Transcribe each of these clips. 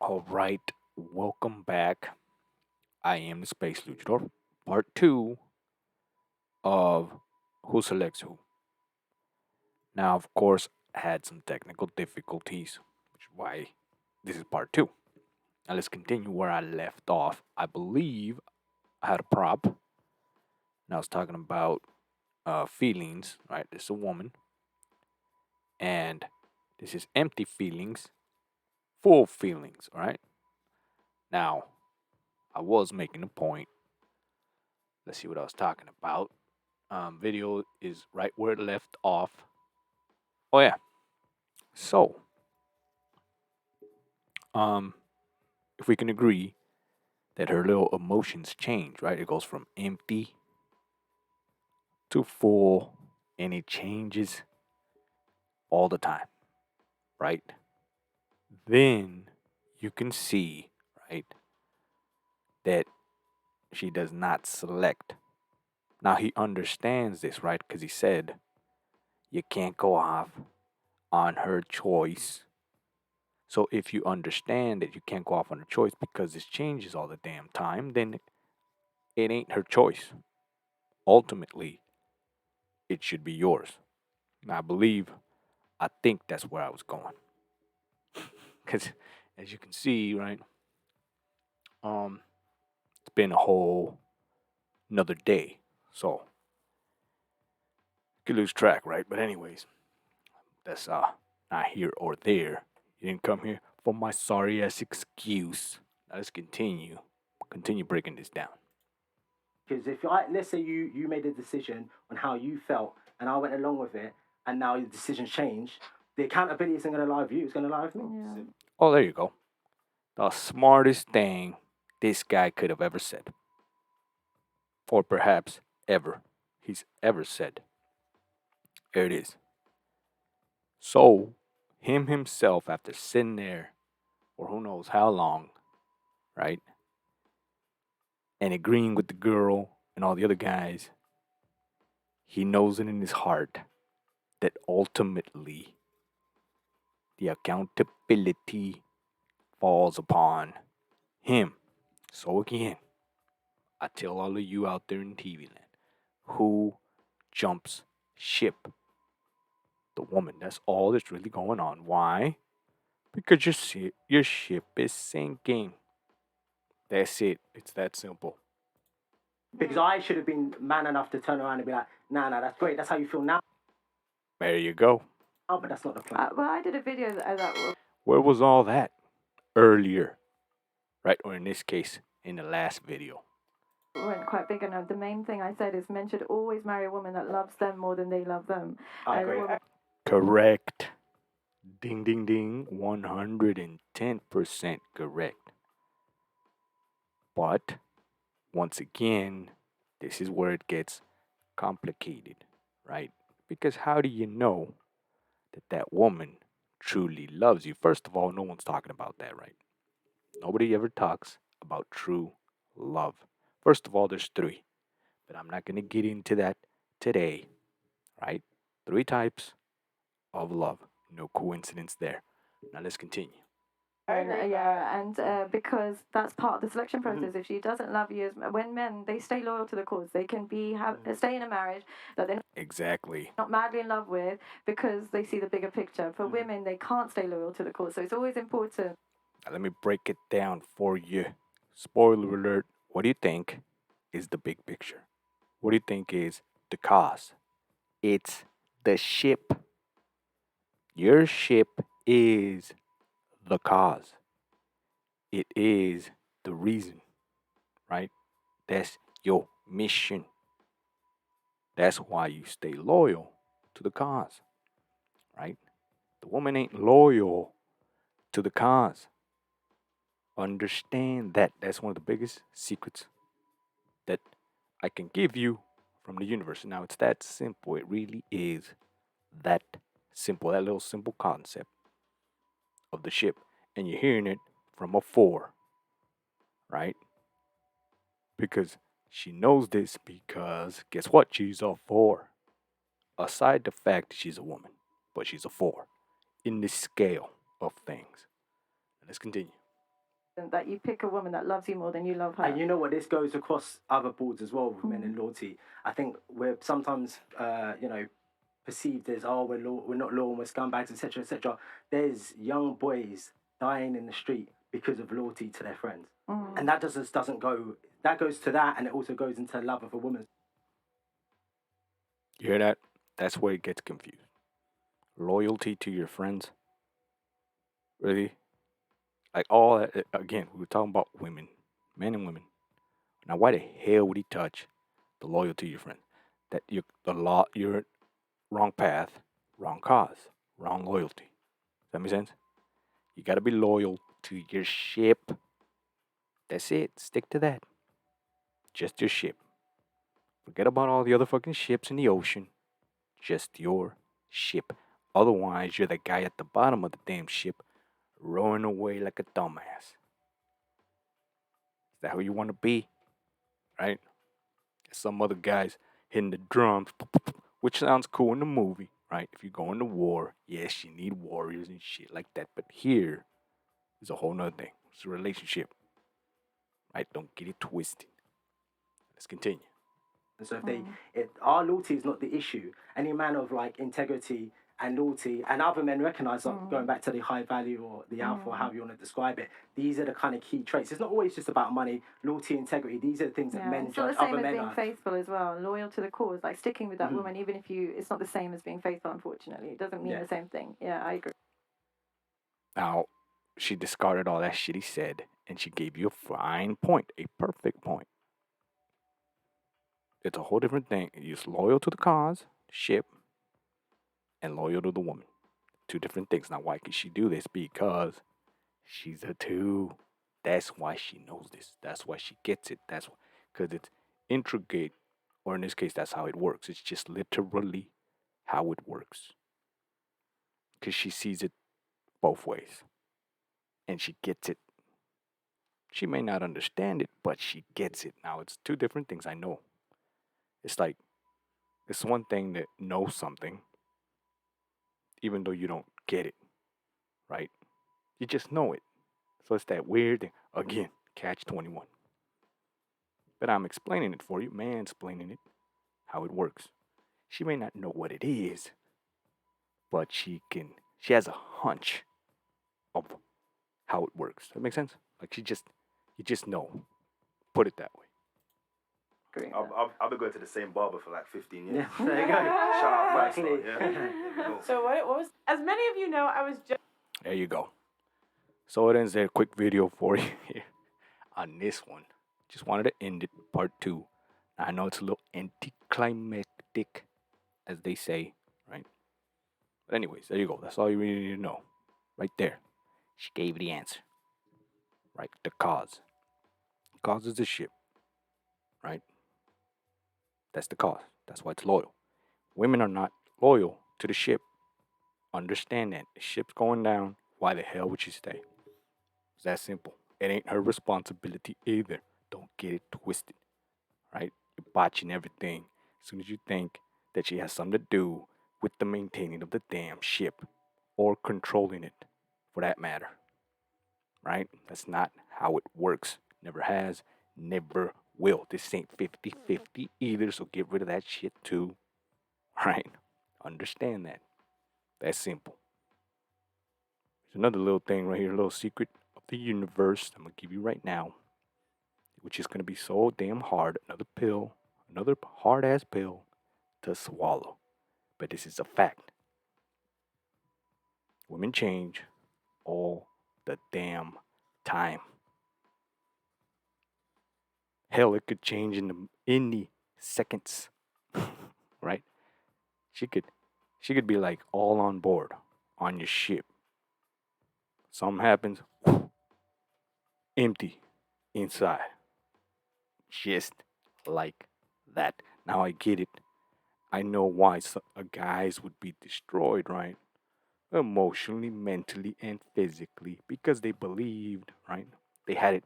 All right, welcome back. I am the Space Luchador, part two of Who Selects Who. Now, of course, I had some technical difficulties, which is why this is part two. Now, let's continue where I left off. I believe I had a prop, and I was talking about feelings, right? This is a woman, and this is empty feelings, full feelings, all right? Now, I was making a point. Let's see what I was talking about. Video is right where it left off. Oh yeah. So, um, if we can agree that her little emotions change, right? It goes from empty to full, and it changes all the time, right? Then you can see, right, that she does not select. Now he understands this, right? Because he said you can't go off on her choice. So if you understand that you can't go off on her choice because this changes all the damn time, then it ain't her choice. Ultimately, it should be yours. And I think that's where I was going. Because as you can see, right, um, it's been a whole another day. So you could lose track, right? But anyways, that's not here or there. You didn't come here for my sorry ass excuse. Now let's continue. Continue breaking this down. Because if let's say you made a decision on how you felt, and I went along with it, and now your decision changed, the accountability isn't going to lie with you; it's going to lie with me. Yeah. Oh, there you go. The smartest thing this guy could have ever said. Or perhaps ever he's ever said. There it is. So, him himself, after sitting there for who knows how long, right, and agreeing with the girl and all the other guys, he knows it in his heart that ultimately the accountability falls upon him. So, again, I tell all of you out there in TV land who jumps ship? The woman. That's all that's really going on. Why? Because your ship is sinking. That's it. It's that simple. Because I should have been man enough to turn around and be like, nah, that's great. That's how you feel now. There you go. Oh, but that's not the plan. Well, I did a video that Where was all that earlier? Right? Or in this case, in the last video. went quite big, and the main thing I said is men should always marry a woman that loves them more than they love them. I And a agree. woman- Correct. Ding, ding, ding. 110% correct. But once again, this is where it gets complicated, right? Because how do you know that that woman truly loves you? First of all, no one's talking about that, right? Nobody ever talks about true love. First of all, there's three, but I'm not going to get into that today, right? Three types of love. No coincidence there. Now let's continue. because that's part of the selection process. If she doesn't love you, when men they stay loyal to the cause, they can stay in a marriage that they're Exactly. not madly in love with because they see the bigger picture. For women, they can't stay loyal to the cause, so it's always important. Now let me break it down for you. Spoiler alert. What do you think is the big picture? What do you think is the cause? It's the ship. Your ship is the cause. It is the reason, right? That's your mission. That's why you stay loyal to the cause, right? The woman ain't loyal to the cause. Understand that. That's one of the biggest secrets that I can give you from the universe. Now, it's that simple. It really is that simple. That little simple concept of the ship. And you're hearing it from a four, right? Because she knows this because guess what? She's a four. Aside the fact that she's a woman, but she's a four in the scale of things. Let's continue. that you pick a woman that loves you more than you love her. And you know what? This goes across other boards as well with men in loyalty. I think we're sometimes, perceived as, oh, we're not loyal, we're scumbags, etc., etc. There's young boys dying in the street because of loyalty to their friends, and that just doesn't go. That goes to that, and it also goes into love of a woman. You hear that? That's where it gets confused. Loyalty to your friends? Really? Like all that, again, we were talking about women, men and women. Now, why the hell would he touch the loyalty to your friend? That you're wrong path, wrong cause, wrong loyalty. Does that make sense? You gotta be loyal to your ship. That's it. Stick to that. Just your ship. Forget about all the other fucking ships in the ocean. Just your ship. Otherwise, you're the guy at the bottom of the damn ship, rowing away like a dumbass. Is that who you want to be? Right? Some other guys hitting the drums, which sounds cool in the movie, right? If you go into war, yes, you need warriors and shit like that. But here is a whole nother thing. It's a relationship, right? Don't get it twisted. Let's continue. And so our loyalty is not the issue. Any man of like integrity and loyalty, and other men recognize, like, going back to the high value or the alpha, or however you want to describe it, these are the kind of key traits. It's not always just about money, loyalty, integrity. These are the things that men it's not judge the same other as men being on. faithful as well, loyal to the cause, like sticking with that woman, even if it's not the same as being faithful, unfortunately. It doesn't mean the same thing. Yeah, I agree. Now, she discarded all that shit he said, and she gave you a fine point, a perfect point. It's a whole different thing. You're loyal to the cause, ship, and loyal to the woman. Two different things. Now, why could she do this? Because she's a two. That's why she knows this. That's why she gets it. That's because it's intricate, or in this case, that's how it works. It's just literally how it works. Because she sees it both ways, and she gets it. She may not understand it, but she gets it. Now, it's two different things. I know. It's like it's one thing to know something, even though you don't get it, right? You just know it. So it's that weird thing. Again, catch 21. But I'm explaining it for you, mansplaining it, how it works. She may not know what it is, but she has a hunch of how it works. That makes sense? Like you just know. Put it that way. Agree. I've been going to the same barber for like 15 years. Yeah, there you go. Shout out Max, Exactly. yeah. There you go. So what was, as many of you know, I was just There you go. So it ends there. Quick video for you here on this one. Just wanted to end it, part 2. I know it's a little anticlimactic, as they say, right? But anyways, there you go. That's all you really need to know. Right there. She gave you the answer. Right? The cause. The cause is the ship. Right? That's the cause. That's why it's loyal. Women are not loyal to the ship. Understand that. The ship's going down. Why the hell would she stay? It's that simple. It ain't her responsibility either. Don't get it twisted. Right? You're botching everything as soon as you think that she has something to do with the maintaining of the damn ship or controlling it, for that matter. Right? That's not how it works. Never has, never will. This ain't 50-50 either, so get rid of that shit too. Right? Understand that. That's simple. There's another little thing right here, a little secret of the universe I'm going to give you right now, which is going to be so damn hard. Another pill, another hard ass pill to swallow. But this is a fact. Women change all the damn time. Hell, it could change in the seconds, right? She could be like all on board on your ship. Something happens, empty inside, just like that. Now I get it. I know why guys would be destroyed, right? Emotionally, mentally, and physically, because they believed, right? They had it.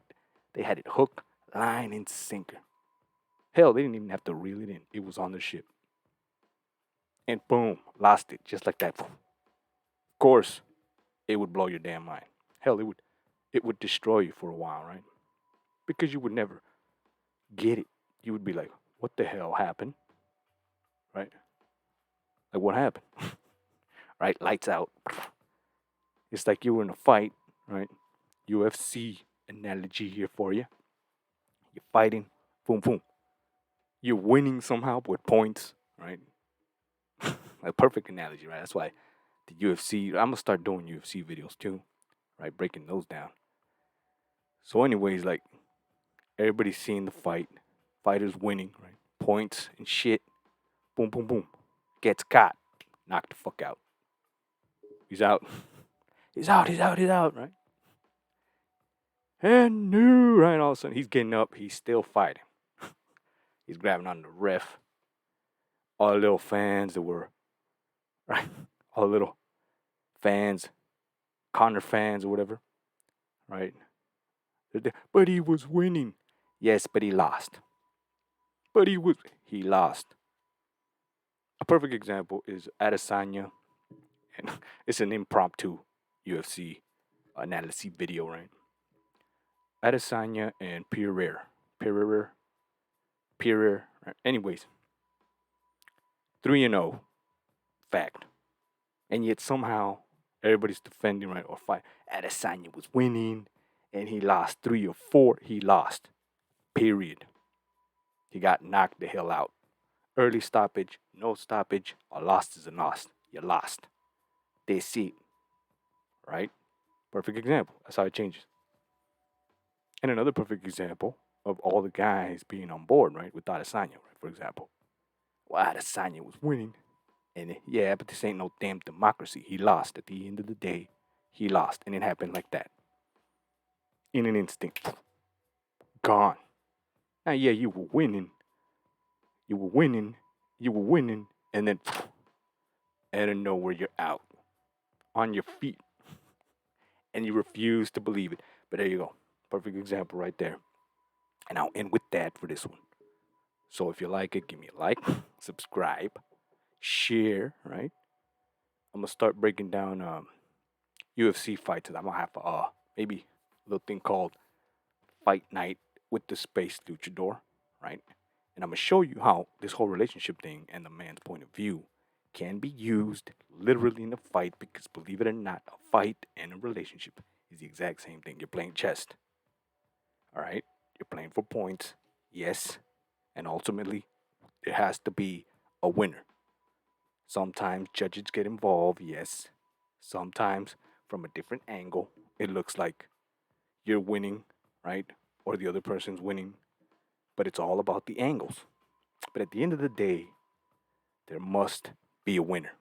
They had it hook, line, and sinker. Hell, they didn't even have to reel it in. It was on the ship. And boom, lost it just like that. Of course, it would blow your damn mind. Hell, it would. it would destroy you for a while, right? Because you would never get it. You would be like, what the hell happened? Right? Like, what happened? Right? Lights out. It's like you were in a fight, right? UFC analogy here for you. You're fighting, boom, boom. You're winning somehow with points, right? A perfect analogy, right? That's why the UFC, I'm gonna start doing UFC videos too, right? Breaking those down. So, anyways, like everybody's seeing the fight, fighters winning, right? Points and shit, boom, boom, boom. Gets caught, knocked the fuck out. He's out. He's out, right? And new, right? All of a sudden, he's getting up. He's still fighting. He's grabbing on the ref. All the little fans that were, right? All the little fans, Connor fans or whatever, right? But he was winning. Yes, but he lost. But he lost. A perfect example is Adesanya, and it's an impromptu UFC analysis video, right? Adesanya and Pereira. Right? Anyways, 3-0, fact. And yet somehow everybody's defending, right, or fight. Adesanya was winning, and he lost 3 or 4. He lost. Period. He got knocked the hell out. Early stoppage, no stoppage. A loss is a loss. You lost. That's it. Right? Perfect example. That's how it changes. And another perfect example of all the guys being on board, right, with Adesanya, right, for example. Well, Adesanya was winning. And yeah, but this ain't no damn democracy. He lost. At the end of the day, he lost. And it happened like that. In an instant. Gone. Now, yeah, you were winning. You were winning. You were winning. And then out of nowhere, you're out. On your feet. And you refuse to believe it. But there you go. Perfect example right there. And I'll end with that for this one. So if you like it, give me a like, subscribe, share, right? I'm gonna start breaking down UFC fights. I'm gonna have maybe a little thing called Fight Night with the Space Luchador, right? And I'm gonna show you how this whole relationship thing and the man's point of view can be used literally in a fight because believe it or not, a fight and a relationship is the exact same thing. You're playing chess. All right? You're playing for points, yes, and ultimately there has to be a winner. Sometimes judges get involved, yes. Sometimes from a different angle, it looks like you're winning, right? Or the other person's winning. But it's all about the angles. But at the end of the day, there must be a winner.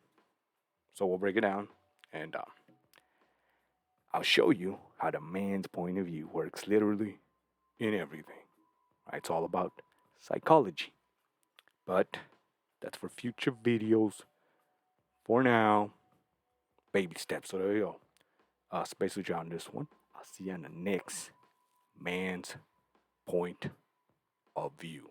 So we'll break it down and I'll show you how the man's point of view works literally in everything. Right? It's all about psychology. But that's for future videos. For now, baby steps. So there you go. Space with you on this one. I'll see you on the next man's point of view.